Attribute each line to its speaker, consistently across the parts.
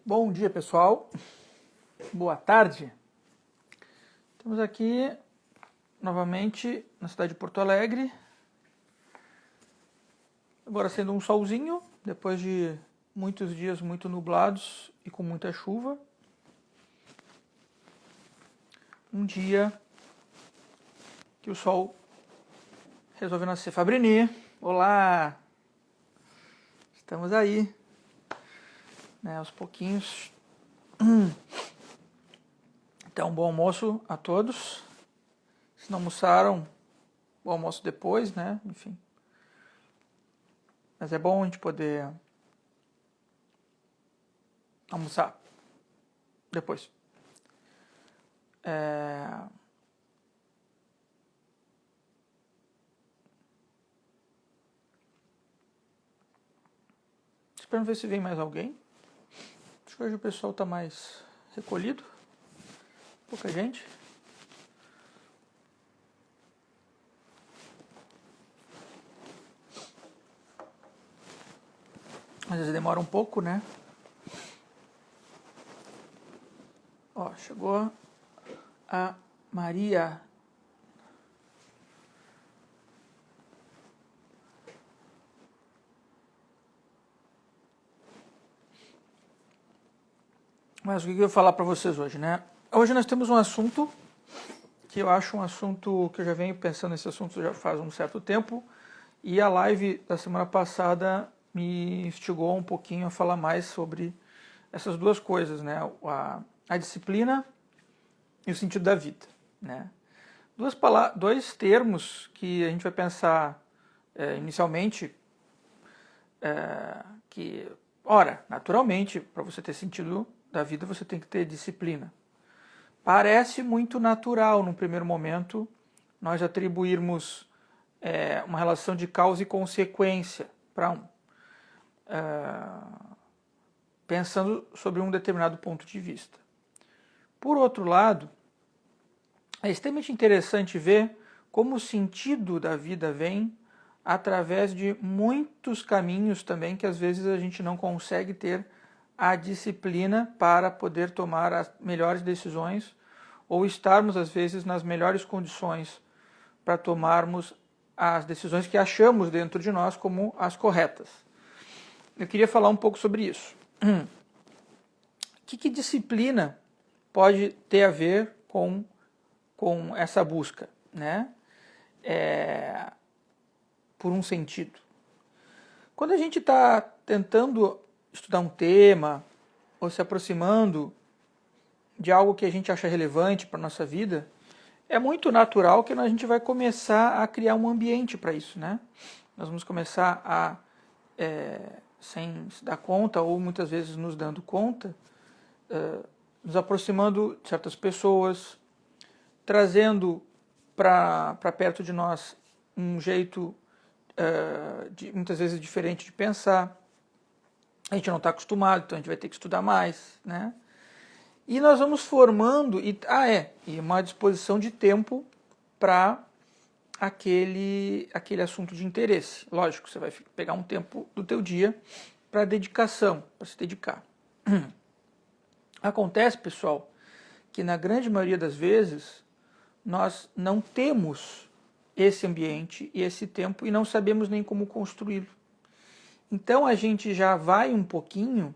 Speaker 1: Bom dia, pessoal. Boa tarde. Estamos aqui novamente na cidade de Porto Alegre. Agora sendo um solzinho, depois de muitos dias muito nublados e com muita chuva. Um dia que o sol resolveu nascer. Fabrini, olá! Estamos aí, né, aos pouquinhos. Então, bom almoço a todos. Se não almoçaram, bom almoço depois, né? Enfim. Mas é bom a gente poder almoçar depois. Esperando ver se vem mais alguém. Acho que hoje o pessoal está mais recolhido. Pouca gente. Às vezes demora um pouco, né? Ó, chegou a Maria. Mas o que eu vou falar para vocês hoje, né? Hoje nós temos um assunto que eu acho um assunto que eu já venho pensando nesse assunto já faz um certo tempo, e a live da semana passada me instigou um pouquinho a falar mais sobre essas duas coisas, né? A disciplina e o sentido da vida, né? Dois termos que a gente vai pensar inicialmente, que, ora, naturalmente, para você ter sentido da vida, você tem que ter disciplina. Parece muito natural, num primeiro momento, nós atribuirmos uma relação de causa e consequência para pensando sobre um determinado ponto de vista. Por outro lado, é extremamente interessante ver como o sentido da vida vem através de muitos caminhos também que às vezes a gente não consegue ter a disciplina para poder tomar as melhores decisões ou estarmos às vezes nas melhores condições para tomarmos as decisões que achamos dentro de nós como as corretas. Eu queria falar um pouco sobre isso. O que disciplina pode ter a ver com essa busca, né? Por um sentido. Quando a gente está tentando estudar um tema ou se aproximando de algo que a gente acha relevante para a nossa vida, é muito natural que a gente vai começar a criar um ambiente para isso, né? Nós vamos começar a, sem se dar conta ou muitas vezes nos dando conta, nos aproximando de certas pessoas, trazendo para perto de nós um jeito muitas vezes diferente de pensar. A gente não está acostumado, então a gente vai ter que estudar mais, né? E nós vamos formando, e uma disposição de tempo para aquele assunto de interesse. Lógico, você vai pegar um tempo do teu dia para dedicação, para se dedicar. Acontece, pessoal, que na grande maioria das vezes nós não temos esse ambiente e esse tempo e não sabemos nem como construí-lo. Então a gente já vai um pouquinho,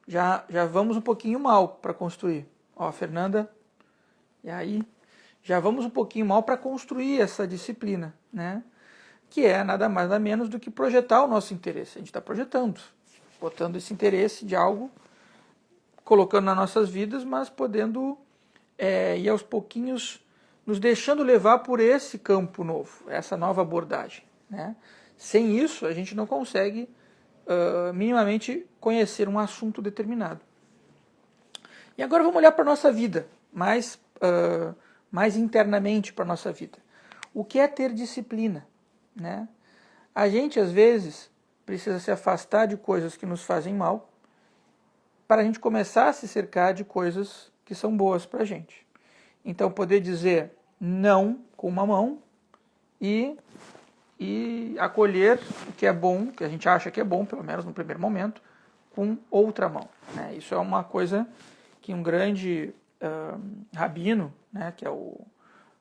Speaker 1: já vamos um pouquinho mal para construir. Ó, Fernanda, e aí já vamos um pouquinho mal para construir essa disciplina, né? Que é nada mais nada menos do que projetar o nosso interesse. A gente está projetando, botando esse interesse de algo, colocando nas nossas vidas, mas podendo ir aos pouquinhos nos deixando levar por esse campo novo, essa nova abordagem, né? Sem isso, a gente não consegue minimamente conhecer um assunto determinado. E agora vamos olhar para a nossa vida, mais internamente para a nossa vida. O que é ter disciplina, né? A gente, às vezes, precisa se afastar de coisas que nos fazem mal para a gente começar a se cercar de coisas que são boas para a gente. Então, poder dizer não com uma mão e acolher o que é bom, que a gente acha que é bom, pelo menos no primeiro momento, com outra mão, né? Isso é uma coisa que um grande rabino, né, que é o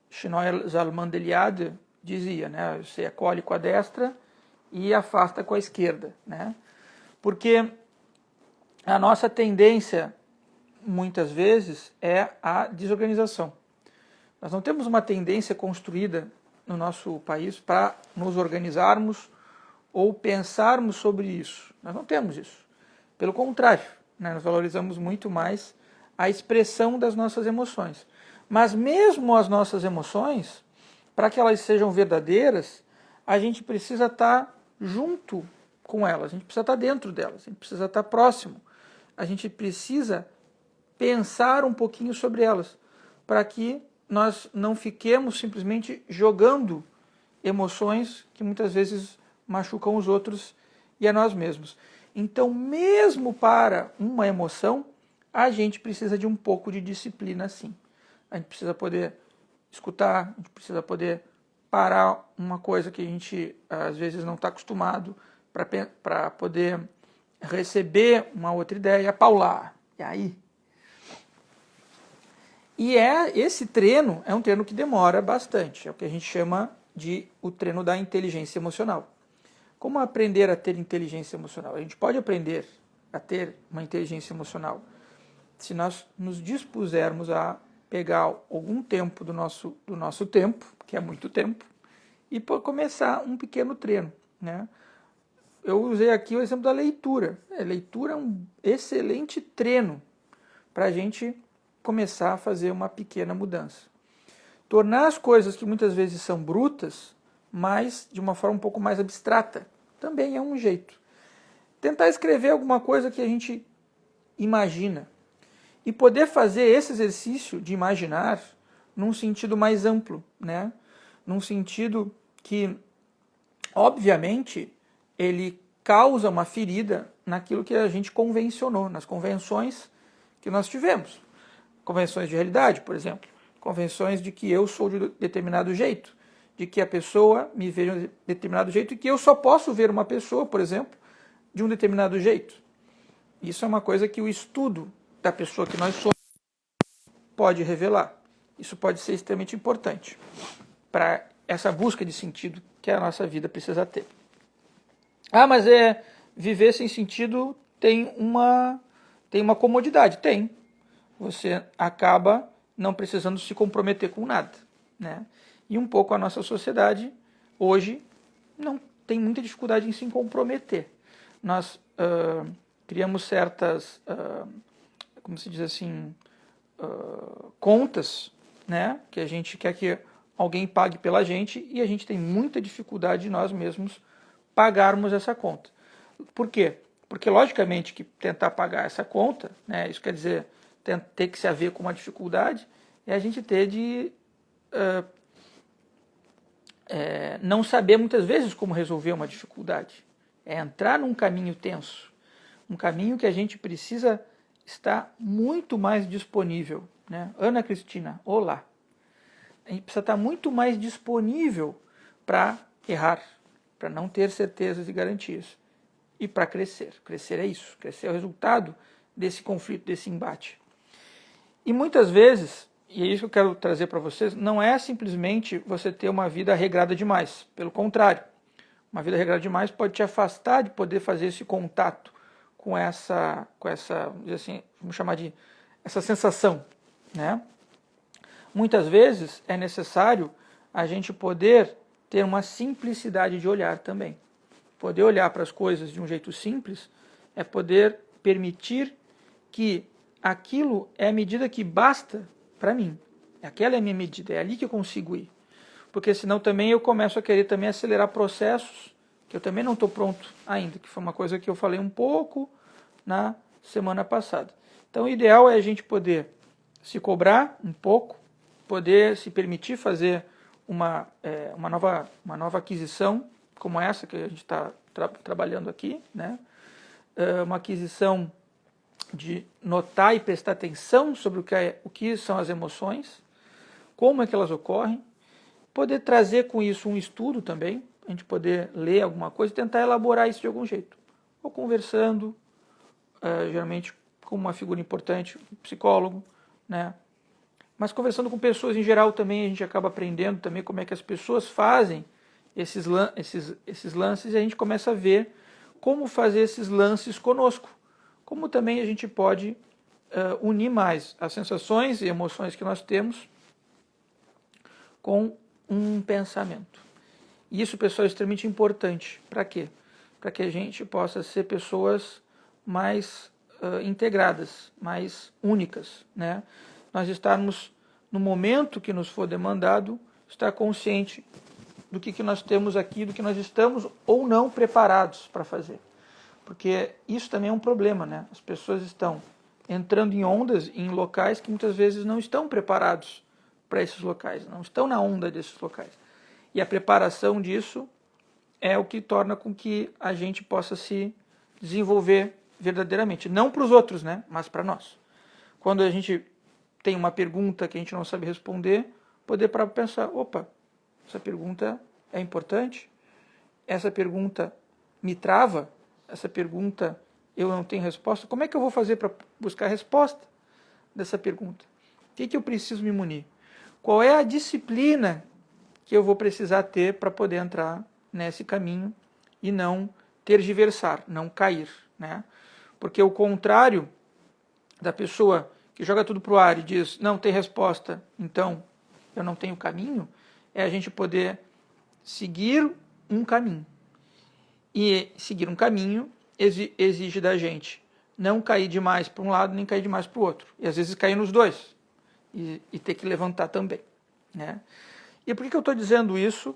Speaker 1: Shlomo Zalman de Liade, dizia, né? Você acolhe com a destra e afasta com a esquerda, né? Porque a nossa tendência, muitas vezes, é a desorganização. Nós não temos uma tendência construída no nosso país para nos organizarmos ou pensarmos sobre isso. Nós não temos isso. Pelo contrário, né, nós valorizamos muito mais a expressão das nossas emoções. Mas mesmo as nossas emoções, para que elas sejam verdadeiras, a gente precisa estar junto com elas, a gente precisa estar dentro delas, a gente precisa estar próximo, a gente precisa pensar um pouquinho sobre elas, para que nós não fiquemos simplesmente jogando emoções que muitas vezes machucam os outros e a nós mesmos. Então, mesmo para uma emoção, a gente precisa de um pouco de disciplina, sim. A gente precisa poder escutar, a gente precisa poder parar uma coisa que a gente às vezes não está acostumado para poder receber uma outra ideia, paular. E aí? E esse treino é um treino que demora bastante, é o que a gente chama de o treino da inteligência emocional. Como aprender a ter inteligência emocional? A gente pode aprender a ter uma inteligência emocional se nós nos dispusermos a pegar algum tempo do nosso tempo, que é muito tempo, e começar um pequeno treino, né? Eu usei aqui o exemplo da leitura. A leitura é um excelente treino para a gente começar a fazer uma pequena mudança. Tornar as coisas que muitas vezes são brutas, mas de uma forma um pouco mais abstrata, também é um jeito. Tentar escrever alguma coisa que a gente imagina e poder fazer esse exercício de imaginar num sentido mais amplo, né? Num sentido que, obviamente, ele causa uma ferida naquilo que a gente convencionou, nas convenções que nós tivemos. Convenções de realidade, por exemplo. Convenções de que eu sou de determinado jeito, de que a pessoa me vê de um determinado jeito e que eu só posso ver uma pessoa, por exemplo, de um determinado jeito. Isso é uma coisa que o estudo da pessoa que nós somos pode revelar. Isso pode ser extremamente importante para essa busca de sentido que a nossa vida precisa ter. Ah, mas viver sem sentido tem uma comodidade. Tem. Você acaba não precisando se comprometer com nada, né? E um pouco a nossa sociedade hoje não tem muita dificuldade em se comprometer. Nós criamos certas, como se diz assim, contas, né? Que a gente quer que alguém pague pela gente e a gente tem muita dificuldade de nós mesmos pagarmos essa conta. Por quê? Porque, logicamente, que tentar pagar essa conta, né, isso quer dizer ter que se haver com uma dificuldade, é a gente ter de não saber muitas vezes como resolver uma dificuldade. É entrar num caminho tenso, um caminho que a gente precisa estar muito mais disponível, né? Ana Cristina, olá. A gente precisa estar muito mais disponível para errar, para não ter certezas e garantias. E para crescer. Crescer é isso. Crescer é o resultado desse conflito, desse embate. E muitas vezes, e é isso que eu quero trazer para vocês, não é simplesmente você ter uma vida regrada demais. Pelo contrário, uma vida regrada demais pode te afastar de poder fazer esse contato com essa vamos dizer assim, vamos chamar de essa sensação, né? Muitas vezes é necessário a gente poder ter uma simplicidade de olhar também. Poder olhar para as coisas de um jeito simples é poder permitir que aquilo é a medida que basta para mim. Aquela é a minha medida, é ali que eu consigo ir. Porque senão também eu começo a querer também acelerar processos que eu também não estou pronto ainda, que foi uma coisa que eu falei um pouco na semana passada. Então o ideal é a gente poder se cobrar um pouco, poder se permitir fazer uma nova aquisição, como essa que a gente está trabalhando aqui, né? Uma aquisição de notar e prestar atenção sobre o que são as emoções, como é que elas ocorrem, poder trazer com isso um estudo também, a gente poder ler alguma coisa e tentar elaborar isso de algum jeito, ou conversando, geralmente com uma figura importante, um psicólogo, né? Mas conversando com pessoas em geral também, a gente acaba aprendendo também como é que as pessoas fazem esses lances, e a gente começa a ver como fazer esses lances conosco. Como também a gente pode unir mais as sensações e emoções que nós temos com um pensamento. E isso, pessoal, é extremamente importante. Para quê? Para que a gente possa ser pessoas mais integradas, mais únicas, né? Nós estarmos, no momento que nos for demandado, estar consciente do que nós temos aqui, do que nós estamos ou não preparados para fazer. Porque isso também é um problema, né? As pessoas estão entrando em ondas, em locais que muitas vezes não estão preparados para esses locais, não estão na onda desses locais. E a preparação disso é o que torna com que a gente possa se desenvolver verdadeiramente. Não para os outros, né? Mas para nós. Quando a gente tem uma pergunta que a gente não sabe responder, poder para pensar, opa, essa pergunta é importante? Essa pergunta me trava? Essa pergunta eu não tenho resposta? Como é que eu vou fazer para buscar a resposta dessa pergunta? O que eu preciso me munir? Qual é a disciplina que eu vou precisar ter para poder entrar nesse caminho e não tergiversar, não cair, né? Porque o contrário da pessoa que joga tudo para o ar e diz, não tem resposta, então eu não tenho caminho, é a gente poder seguir um caminho. E seguir um caminho exige da gente não cair demais para um lado, nem cair demais para o outro. E às vezes cair nos dois. E ter que levantar também, né? E por que eu estou dizendo isso?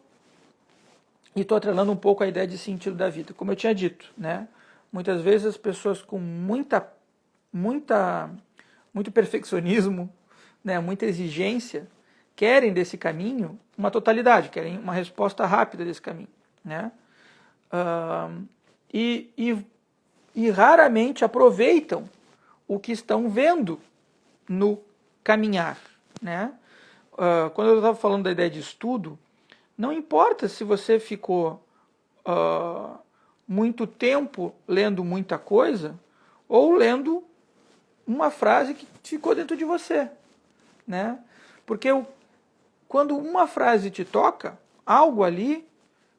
Speaker 1: E estou atrelando um pouco a ideia de sentido da vida. Como eu tinha dito, né? Muitas vezes as pessoas com muito perfeccionismo, né? Muita exigência, querem desse caminho uma totalidade, querem uma resposta rápida desse caminho, né? E raramente aproveitam o que estão vendo no caminhar, né? Quando eu estava falando da ideia de estudo, não importa se você ficou muito tempo lendo muita coisa ou lendo uma frase que ficou dentro de você, né? Porque quando uma frase te toca, algo ali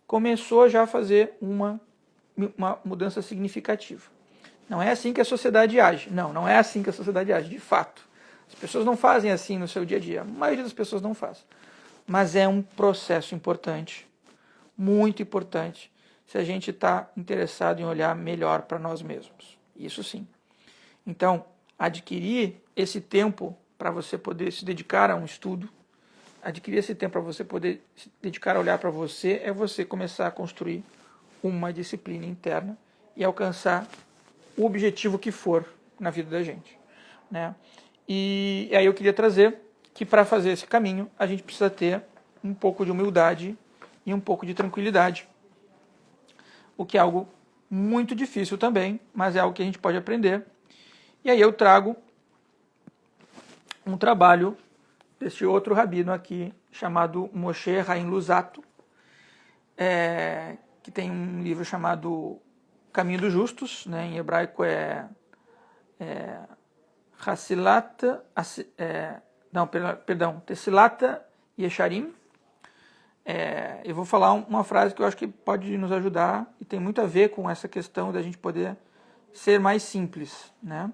Speaker 1: começou já a fazer uma mudança significativa. Não é assim que a sociedade age. Não é assim que a sociedade age, de fato. As pessoas não fazem assim no seu dia a dia. A maioria das pessoas não faz. Mas é um processo importante, muito importante, se a gente está interessado em olhar melhor para nós mesmos. Isso sim. Então, adquirir esse tempo para você poder se dedicar a um estudo, adquirir esse tempo para você poder se dedicar a olhar para você, é você começar a construir uma disciplina interna e alcançar o objetivo que for na vida da gente, né? E aí eu queria trazer que para fazer esse caminho a gente precisa ter um pouco de humildade e um pouco de tranquilidade, o que é algo muito difícil também, mas é algo que a gente pode aprender. E aí eu trago um trabalho desse outro rabino aqui, chamado Moshe Haim Luzzatto, que tem um livro chamado Caminho dos Justos, né? Em hebraico Tessilata Yesharim. Eu vou falar uma frase que eu acho que pode nos ajudar e tem muito a ver com essa questão da gente poder ser mais simples, né?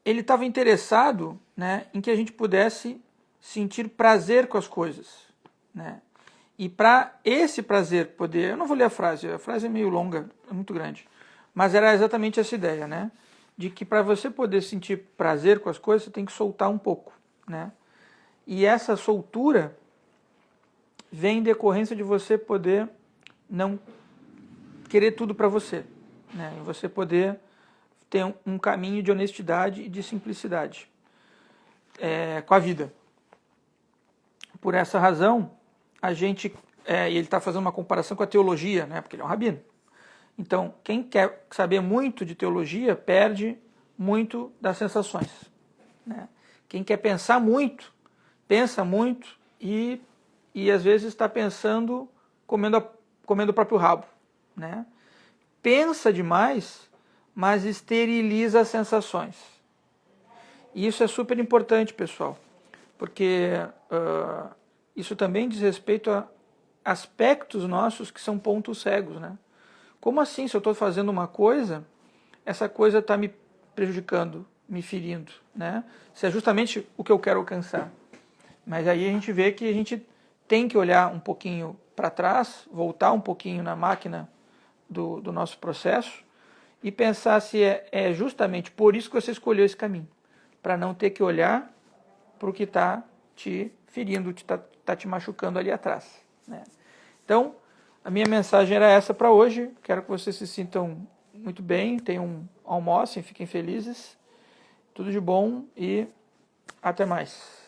Speaker 1: Ele estava interessado, né, em que a gente pudesse sentir prazer com as coisas, né? E para esse prazer poder, eu não vou ler a frase é meio longa, é muito grande, mas era exatamente essa ideia, né? De que para você poder sentir prazer com as coisas, você tem que soltar um pouco, né? E essa soltura vem em decorrência de você poder não querer tudo para você, né? E você poder ter um caminho de honestidade e de simplicidade com a vida. Por essa razão, a gente, ele está fazendo uma comparação com a teologia, né? Porque ele é um rabino. Então, quem quer saber muito de teologia perde muito das sensações, né? Quem quer pensar muito, pensa muito e às vezes está pensando, comendo comendo o próprio rabo, né? Pensa demais, mas esteriliza as sensações. E isso é super importante, pessoal, porque isso também diz respeito a aspectos nossos que são pontos cegos, né? Como assim, se eu estou fazendo uma coisa, essa coisa está me prejudicando, me ferindo, né? Isso é justamente o que eu quero alcançar. Mas aí a gente vê que a gente tem que olhar um pouquinho para trás, voltar um pouquinho na máquina do nosso processo e pensar se é justamente por isso que você escolheu esse caminho, para não ter que olhar para o que está te ferindo, está te machucando ali atrás, né? Então, a minha mensagem era essa para hoje. Quero que vocês se sintam muito bem, tenham almoçem, fiquem felizes. Tudo de bom e até mais.